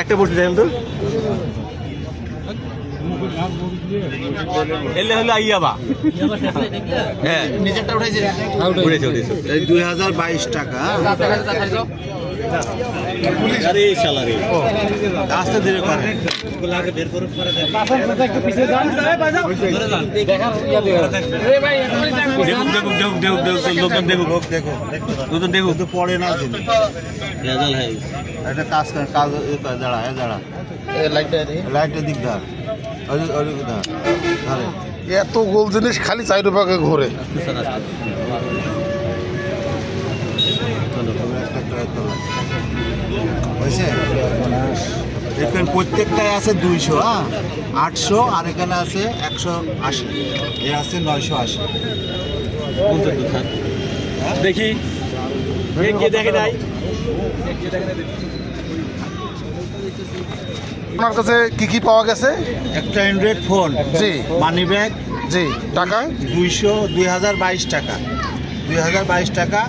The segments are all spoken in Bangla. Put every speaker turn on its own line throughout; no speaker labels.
একটা বসে দেন তো এলে হলো আইয়াবা হ্যাঁ
2022 টাকা
আরে শালারে
আস্তে ধীরে করে দেখো তো পড়ে না একটা কাজ করে কাজ দাঁড়া লাইটের দিক ধার
এত গোল জিনিস খালি 4 পাকে ঘোরে
এখানে প্রত্যেকটাই আছে 200 800 আর এখানে আছে 180 এ আছে 980
দেখি দেখে নাই
আপনার কাছে কি পাওয়া গেছে?
একটা অ্যান্ড্রয়েড ফোন,
জি,
মানি ব্যাগ,
জি, টাকা
2022 টাকা 2022 টাকা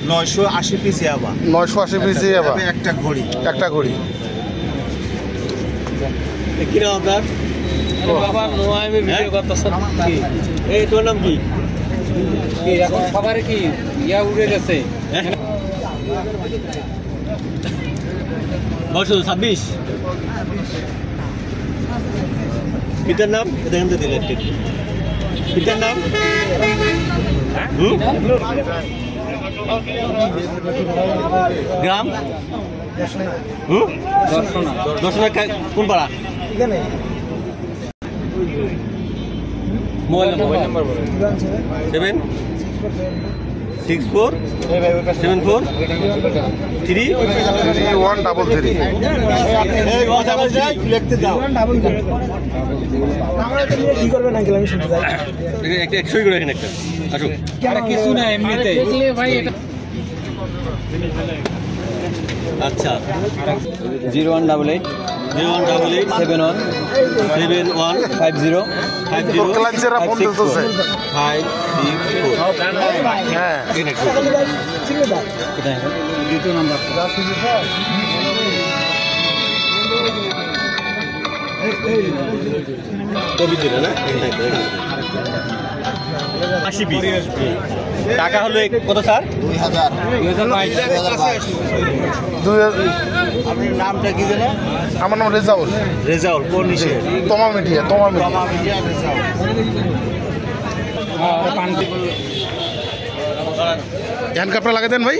980 পিস ইয়াবা
980 পিস ইয়াবা
একটা ঘড়ি
কি নাম আপনার? বাবা নোয়াইমে ভিডিও করতেছেন এই তোর নাম কি এখন খাবারে কি ইয়া উড়ে গেছে 926 পিতার নাম দেখেন তো দিলেন পিতার নাম গ্রাম দর্শনা কোন পাড়া মোবাইল নাম্বার
764743133
লিখতে দাও কি করবেন আঙ্কেল আমি শুনতে চাই
একটা 100 করে এখানে একটা আসুক
আরে কিছু না এমনিতে দেখলে ভাই এটা
আচ্ছা
0188 71
50
ক্লান্সেরা ফোন দিতেছে
564
হ্যাঁ
এটা দ্বিতীয় নাম্বার
পবিত্র না 80 পিস টাকা হলো কত স্যার
2000
আপনার নামটা কি জানেন?
আমার নাম রেজাউল
কোন নিশে
তোমা মিডিয়া হ্যান্ড কাপড় লাগাই দেন ভাই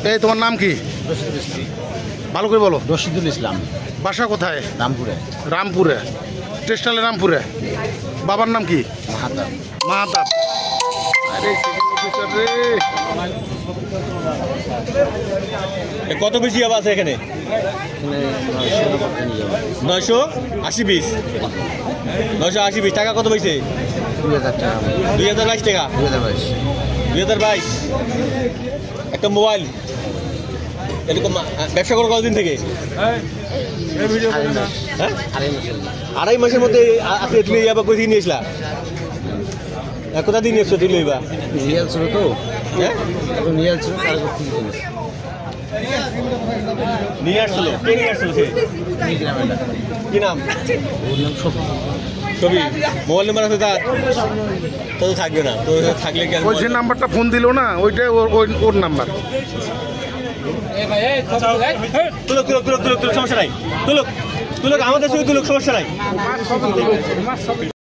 এই তোমার নাম কি ভালো করে বলো
রশিদুল ইসলাম
বাসা কোথায়
রামপুরে
টেক্সটাইল রামপুরে বাবার নাম কি মাহাতাব
কত বেশি আছে এখানে 980 পিস 980 পিস টাকা কত পাইছে 2022 টাকা 2022 একটা মোবাইল এরকম ব্যবসা করো কতদিন থেকে আড়াই মাসের মধ্যে আছে তুমি আবার কোথায় নিয়ে আসলা কোথা দিয়ে নিয়ে এসছো তুই লইবা নিয়ে আসছিল কে নিয়ে আসছিল সে কি নাম ছবি মোবাইল নাম্বার আছে তার তো থাকবে না তো থাকলে কি
ওই যে নাম্বারটা ফোন দিল না ওইটাই ওর নাম্বার
তুলক সমস্যা নাই তুলক আমাদের সঙ্গে তুলক সমস্যা নাই